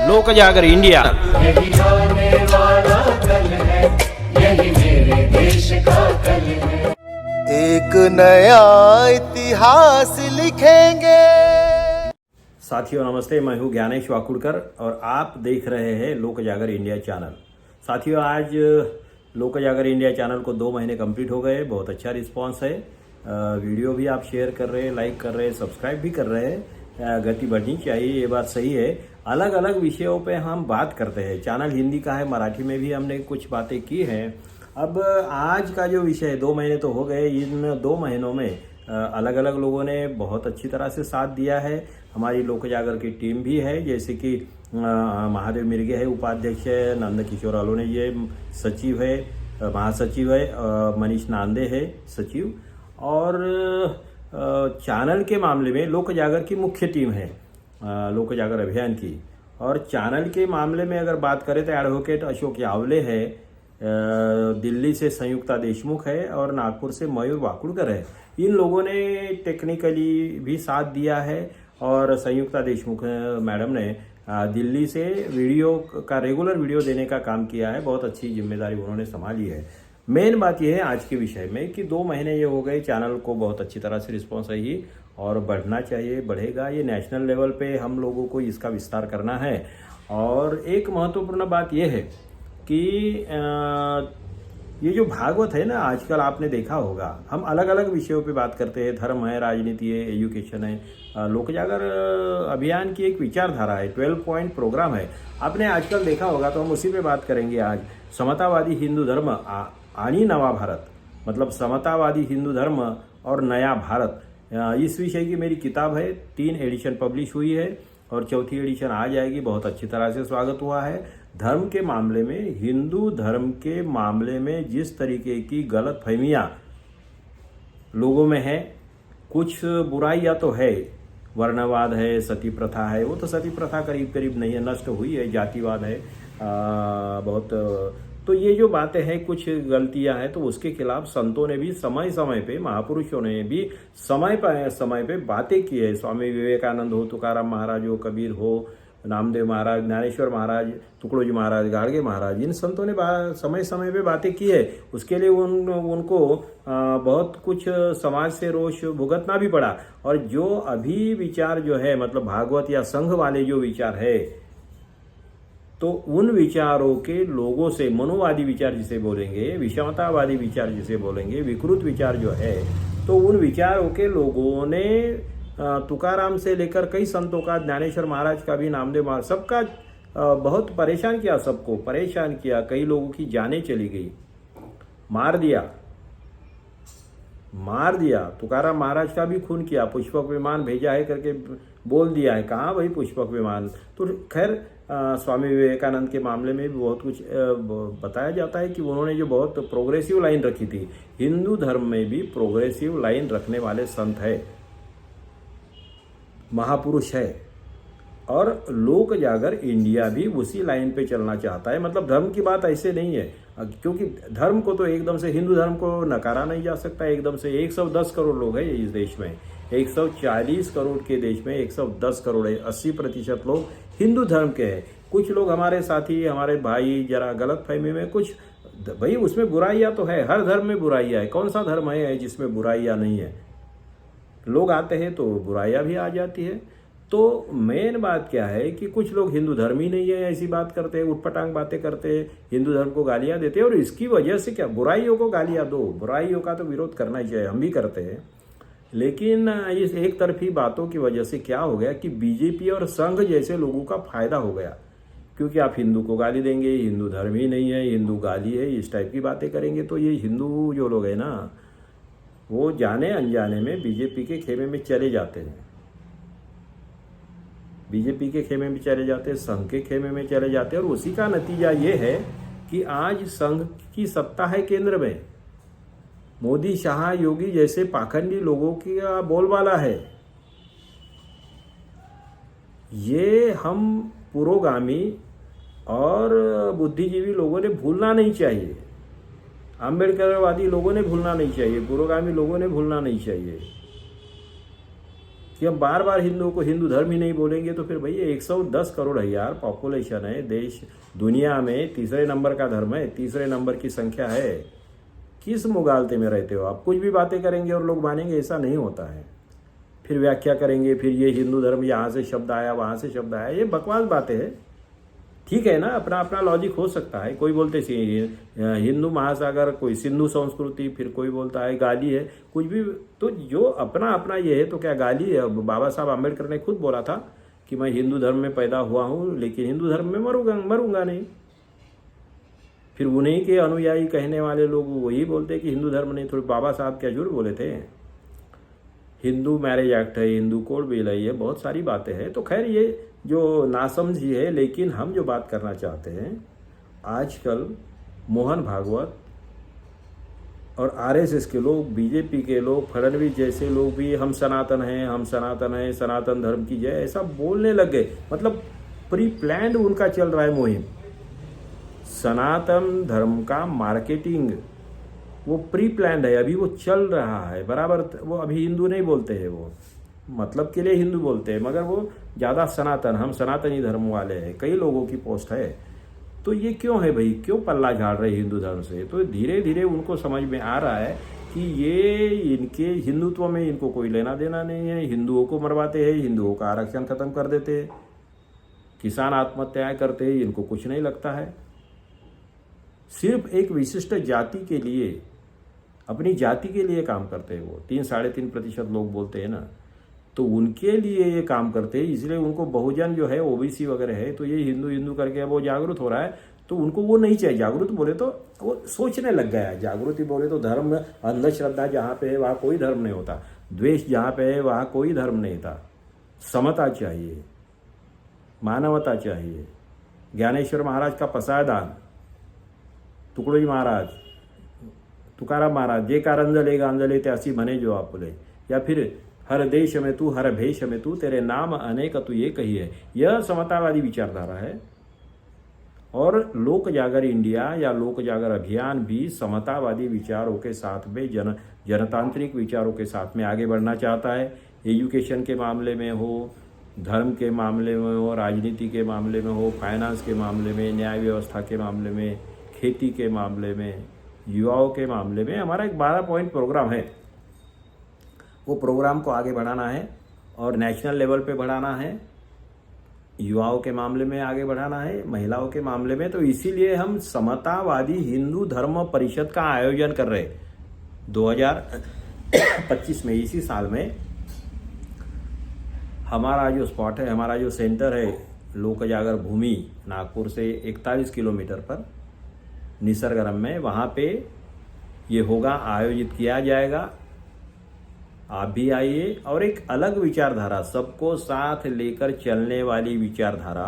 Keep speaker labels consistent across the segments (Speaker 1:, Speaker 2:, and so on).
Speaker 1: लोक जागर इंडिया।
Speaker 2: यही आने वाला कल है, यही मेरे देश का कल है।
Speaker 3: एक नया इतिहास लिखेंगे।
Speaker 1: साथियों नमस्ते, मैं हूं ज्ञानेश वाकुड़कर और आप देख रहे हैं लोक जागर इंडिया चैनल। साथियों आज लोक जागर इंडिया चैनल को 2 महीने कंप्लीट हो गए। बहुत अच्छा रिस्पांस है। वीडियो भी आप शेयर कर रहे हैं, लाइक कर रहे हैं, सब्सक्राइब भी कर रहे हैं। गति बढ़नी चाहिए, ये बात सही है। अलग अलग विषयों पे हम बात करते हैं। चैनल हिंदी का है, मराठी में भी हमने कुछ बातें की हैं। अब आज का जो विषय 2 महीने तो हो गए, इन 2 महीनों में अलग अलग लोगों ने बहुत अच्छी तरह से साथ दिया है। हमारी लोक जागर की टीम भी है, जैसे कि महादेव मिर्गे है उपाध्यक्ष है, नंद किशोर अलोने ये सचिव है, महासचिव है, मनीष नांदे है सचिव। और चैनल के मामले में लोक जागर की मुख्य टीम है, लोक जागर अभियान की। और चैनल के मामले में अगर बात करें तो एडवोकेट अशोक यावले है, दिल्ली से संयुक्ता देशमुख है और नागपुर से मयूर वाकुड़कर है। इन लोगों ने टेक्निकली भी साथ दिया है और संयुक्ता देशमुख मैडम ने दिल्ली से वीडियो का रेगुलर वीडियो देने का काम किया है। बहुत अच्छी जिम्मेदारी उन्होंने संभाली है। मेन बात यह है आज के विषय में कि 2 महीने ये हो गए, चैनल को बहुत अच्छी तरह से रिस्पॉन्स रही और बढ़ना चाहिए, बढ़ेगा। ये नेशनल लेवल पे हम लोगों को इसका विस्तार करना है। और एक महत्वपूर्ण बात यह है कि ये जो भागवत है ना, आजकल आपने देखा होगा हम अलग अलग विषयों पे बात करते हैं। धर्म है, राजनीति है, एजुकेशन है। लोक जागर अभियान की एक विचारधारा है, 12 पॉइंट प्रोग्राम है। आपने आजकल देखा होगा, तो हम उसी पे बात करेंगे आज। समतावादी हिंदू धर्म आणि नवा भारत, मतलब समतावादी हिंदू धर्म और नया भारत, इस विषय की मेरी किताब है। 3 एडिशन पब्लिश हुई है और 4थी एडिशन आ जाएगी। बहुत अच्छी तरह से स्वागत हुआ है। धर्म के मामले में, हिंदू धर्म के मामले में जिस तरीके की गलत फहमियाँ लोगों में है, कुछ बुराइयाँ तो है, वर्णवाद है, सती प्रथा है। वो तो सती प्रथा करीब करीब नहीं है, नष्ट हुई है। जातिवाद है बहुत। तो ये जो बातें हैं, कुछ गलतियां हैं, तो उसके खिलाफ संतों ने भी समय समय पे, महापुरुषों ने भी समय पे बातें की है। स्वामी विवेकानंद हो, तुकाराम महाराज हो, कबीर हो, नामदेव महाराज, ज्ञानेश्वर महाराज, तुकडोजी महाराज, गाडगे महाराज, इन संतों ने समय समय पे बातें की है। उसके लिए उनको बहुत कुछ समाज से रोष भुगतना भी पड़ा। और जो अभी विचार जो है, मतलब भागवत या संघ वाले जो विचार है, तो उन विचारों के लोगों से, मनोवादी विचार जिसे बोलेंगे, विषमतावादी विचार जिसे बोलेंगे, विकृत विचार जो है, तो उन विचारों के लोगों ने तुकाराम से लेकर कई संतों का, ज्ञानेश्वर महाराज का भी, नामदेव महाराज, सबका बहुत परेशान किया, सबको परेशान किया। कई लोगों की जानें चली गई, मार दिया। तुकाराम महाराज का भी खून किया, पुष्पक विमान भेजा है करके बोल दिया है। कहाँ भाई पुष्पक विमान? तो खैर स्वामी विवेकानंद के मामले में भी बहुत कुछ बताया जाता है कि उन्होंने जो बहुत प्रोग्रेसिव लाइन रखी थी। हिंदू धर्म में भी प्रोग्रेसिव लाइन रखने वाले संत है, महापुरुष है। और लोक जागर इंडिया भी उसी लाइन पे चलना चाहता है। मतलब धर्म की बात ऐसे नहीं है, क्योंकि धर्म को तो एकदम से, हिंदू धर्म को नकारा नहीं जा सकता एकदम से। 110 करोड़ लोग हैं इस देश में, 140 करोड़ के देश में 110 करोड़ है। 80% लोग हिंदू धर्म के हैं। कुछ लोग हमारे साथी, हमारे भाई जरा गलत फहमी में, कुछ भाई उसमें बुराइयां तो है, हर धर्म में बुराइयां है। कौन सा धर्म है जिसमें बुराइयां नहीं है? लोग आते हैं तो बुराइयां भी आ जाती है। तो मेन बात क्या है कि कुछ लोग हिंदू धर्म ही नहीं है, ऐसी बात करते हैं, उटपटांग बातें करते हैं, हिंदू धर्म को गालियां देते हैं। और इसकी वजह से क्या, बुराइयों को गालियां दो, बुराइयों का तो विरोध करना ही चाहिए, हम भी करते हैं। लेकिन इस एक तरफी बातों की वजह से क्या हो गया कि बीजेपी और संघ जैसे लोगों का फायदा हो गया। क्योंकि आप हिंदू को गाली देंगे, हिंदू धर्म ही नहीं है, हिंदू गाली है, इस टाइप की बातें करेंगे, तो ये हिंदू जो लोग हैं ना, वो जाने अनजाने में बीजेपी के खेमे में चले जाते हैं। बीजेपी के खेमे में चले जाते हैं, संघ के खेमे में चले जाते हैं। और उसी का नतीजा ये है कि आज संघ की सत्ता है केंद्र में। मोदी, शाह, योगी जैसे पाखंडी लोगों की बोलबाला है। ये हम पुरोगामी और बुद्धिजीवी लोगों ने भूलना नहीं चाहिए, अम्बेडकरवादी लोगों ने भूलना नहीं चाहिए, पुरोगामी लोगों ने भूलना नहीं चाहिए। कि हम बार बार हिंदुओं को हिंदू धर्म ही नहीं बोलेंगे तो फिर भैया 110 करोड़ है यार, पॉपुलेशन है, देश दुनिया में तीसरे नंबर का धर्म है, तीसरे नंबर की संख्या है। किस मुगालते में रहते हो आप? कुछ भी बातें करेंगे और लोग मानेंगे, ऐसा नहीं होता है। फिर व्याख्या करेंगे, फिर ये हिंदू धर्म यहाँ से शब्द आया, वहाँ से शब्द आया, ये बकवास बातें हैं। ठीक है ना, अपना अपना लॉजिक हो सकता है। कोई बोलते हिंदू महासागर, कोई सिंधु संस्कृति, फिर कोई बोलता है गाली है, कुछ भी। तो जो अपना अपना ये है तो क्या गाली है? बाबा साहब आम्बेडकर ने खुद बोला था कि मैं हिंदू धर्म में पैदा हुआ हूँ लेकिन हिंदू धर्म में मरूंगा नहीं। फिर उन्हीं के अनुयायी कहने वाले लोग वही बोलते कि हिंदू धर्म नहीं। थोड़ी बाबा साहब क्या झूठ बोले थे? हिंदू मैरिज एक्ट है, हिंदू कोड बिल है, ये बहुत सारी बातें हैं। तो खैर ये जो नासमझी है, लेकिन हम जो बात करना चाहते हैं, आजकल मोहन भागवत और आरएसएस के लोग, बीजेपी के लोग, फडणवीस जैसे लोग भी हम सनातन हैं, सनातन धर्म की जय, ऐसा बोलने लग गए। मतलब प्री प्लान्ड उनका चल रहा है मुहिम। सनातन धर्म का मार्केटिंग वो प्री प्लान्ड है, अभी वो चल रहा है बराबर। वो अभी हिंदू नहीं बोलते हैं, वो मतलब के लिए हिंदू बोलते हैं, मगर वो ज़्यादा सनातन, हम सनातनी धर्म वाले हैं, कई लोगों की पोस्ट है। तो ये क्यों है भाई? क्यों पल्ला झाड़ रहे हिंदू धर्म से? तो धीरे धीरे उनको समझ में आ रहा है कि ये इनके हिंदुत्व में इनको कोई लेना देना नहीं है। हिंदुओं को मरवाते हैं, हिंदुओं का आरक्षण खत्म कर देते हैं, किसान आत्महत्याएं करते हैं, इनको कुछ नहीं लगता है। सिर्फ एक विशिष्ट जाति के लिए, अपनी जाति के लिए काम करते हैं वो। 3-3.5% लोग बोलते हैं ना, तो उनके लिए ये काम करते हैं। इसलिए उनको बहुजन जो है, ओबीसी वगैरह है, तो ये हिंदू करके वो जागरूक हो रहा है, तो उनको वो नहीं चाहिए। जागरूक बोले तो वो सोचने लग गया है। जागृति बोले तो धर्म, अंधश्रद्धा जहाँ पे है वहाँ कोई धर्म नहीं होता, द्वेष जहाँ पे है वहाँ कोई धर्म नहीं था। समता चाहिए, मानवता चाहिए। ज्ञानेश्वर महाराज का पसायदान, तुकडोजी महाराज, तुकाराम महाराज, जे कारंजले गांजले त्यासी म्हणे जो आपुले, या फिर हर देश में तू, हर भेष में तू, तेरे नाम अनेक तू ये कही है। यह समतावादी विचारधारा है। और लोक जागर इंडिया या लोक जागर अभियान भी समतावादी विचारों के साथ में, जनतांत्रिक विचारों के साथ में आगे बढ़ना चाहता है। एजुकेशन के मामले में हो, धर्म के मामले में हो, राजनीति के मामले में हो, फाइनेंस के मामले में, न्याय व्यवस्था के मामले में, खेती के मामले में, युवाओं के मामले में। हमारा एक 12 पॉइंट प्रोग्राम है। वो प्रोग्राम को आगे बढ़ाना है और नेशनल लेवल पे बढ़ाना है। युवाओं के मामले में आगे बढ़ाना है, महिलाओं के मामले में। तो इसीलिए हम समतावादी हिंदू धर्म परिषद का आयोजन कर रहे हैं 2025 में। इसी साल में हमारा जो स्पॉट है, हमारा जो सेंटर है, लोक जागर भूमि, नागपुर से 41 किलोमीटर पर निसर्गरम में, वहाँ पे ये होगा, आयोजित किया जाएगा। आप भी आइए। और एक अलग विचारधारा, सबको साथ लेकर चलने वाली विचारधारा,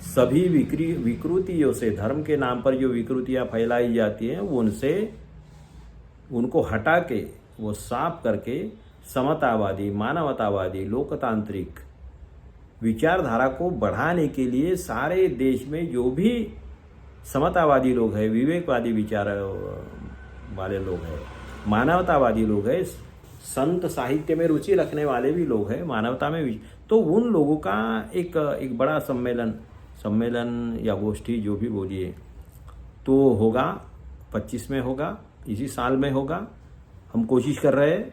Speaker 1: सभी विकृतियों से, धर्म के नाम पर जो विकृतियां फैलाई जाती हैं उनसे, उनको हटा के, वो साफ करके समतावादी, मानवतावादी, लोकतांत्रिक विचारधारा को बढ़ाने के लिए सारे देश में जो भी समतावादी लोग हैं, विवेकवादी विचार वाले लोग हैं, मानवतावादी लोग हैं, संत साहित्य में रुचि रखने वाले भी लोग हैं, मानवता में भी, तो उन लोगों का एक बड़ा सम्मेलन या गोष्ठी जो भी बोलिए, तो होगा 25 में होगा, इसी साल में होगा। हम कोशिश कर रहे हैं।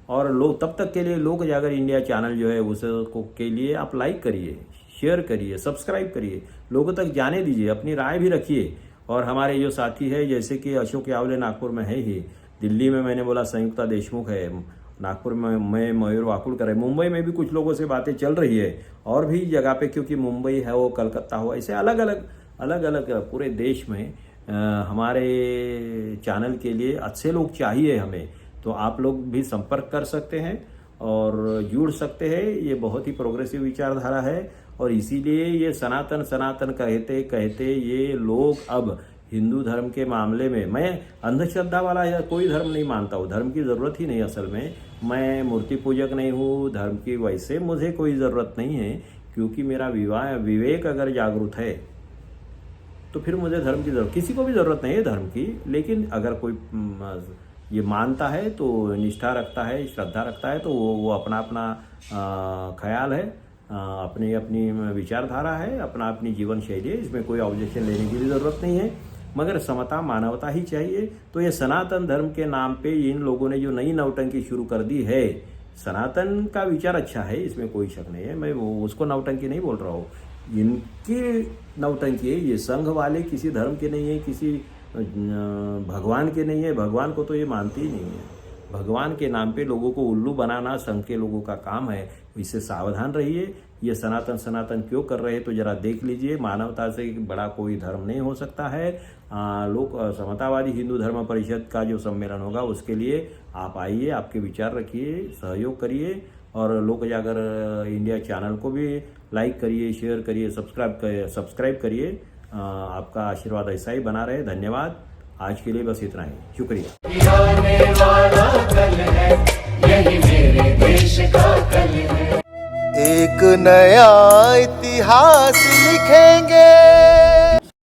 Speaker 1: और लोग तब तक के लिए लोक जागर इंडिया चैनल जो है उसको के लिए आप लाइक करिए, शेयर करिए, सब्सक्राइब करिए, लोगों तक जाने दीजिए, अपनी राय भी रखिए। और हमारे जो साथी है, जैसे कि अशोक यावले नागपुर में है ही, दिल्ली में मैंने बोला संयुक्ता देशमुख है, नागपुर में मैं मयूर वाकुड़कर है, मुंबई में भी कुछ लोगों से बातें चल रही है, और भी जगह पे, क्योंकि मुंबई है वो, कलकत्ता हो, ऐसे अलग अलग पूरे देश में हमारे चैनल के लिए अच्छे लोग चाहिए हमें। तो आप लोग भी संपर्क कर सकते हैं और जुड़ सकते हैं। ये बहुत ही प्रोग्रेसिव विचारधारा है और इसीलिए ये सनातन कहते कहते ये लोग अब हिंदू धर्म के मामले में, मैं अंधश्रद्धा वाला या कोई धर्म नहीं मानता हूँ, धर्म की ज़रूरत ही नहीं। असल में मैं मूर्ति पूजक नहीं हूँ, धर्म की वैसे मुझे कोई ज़रूरत नहीं है, क्योंकि मेरा विवेक अगर जागरूक है तो फिर मुझे धर्म की ज़रूरत, किसी को भी ज़रूरत नहीं है धर्म की। लेकिन अगर कोई ये मानता है तो निष्ठा रखता है, श्रद्धा रखता है, तो वो अपना अपना ख्याल है, अपनी अपनी विचारधारा है, अपना अपनी जीवन शैली है, इसमें कोई ऑब्जेक्शन लेने की भी ज़रूरत नहीं है, मगर समता मानवता ही चाहिए। तो ये सनातन धर्म के नाम पे इन लोगों ने जो नई नौटंकी शुरू कर दी है, सनातन का विचार अच्छा है, इसमें कोई शक नहीं है, मैं वो उसको नौटंकी नहीं बोल रहा हूँ, इनकी नौटंकी है। ये संघ वाले किसी धर्म के नहीं है, किसी भगवान के नहीं है, भगवान को तो ये मानते ही नहीं है। भगवान के नाम पे लोगों को उल्लू बनाना संघ के लोगों का काम है, इससे सावधान रहिए। ये सनातन सनातन क्यों कर रहे हैं तो जरा देख लीजिए, मानवता से बड़ा कोई धर्म नहीं हो सकता है। लोक समतावादी हिंदू धर्म परिषद का जो सम्मेलन होगा उसके लिए आप आइए, आपके विचार रखिए, सहयोग करिए, और लोक जागर इंडिया चैनल को भी लाइक करिए, शेयर करिए, सब्सक्राइब करिए। आपका आशीर्वाद ऐसा ही बना रहे। धन्यवाद। आज के लिए बस इतना ही, शुक्रिया।
Speaker 2: आने वाला कल है, यही मेरे देश का कल है।
Speaker 3: एक नया इतिहास लिखेंगे,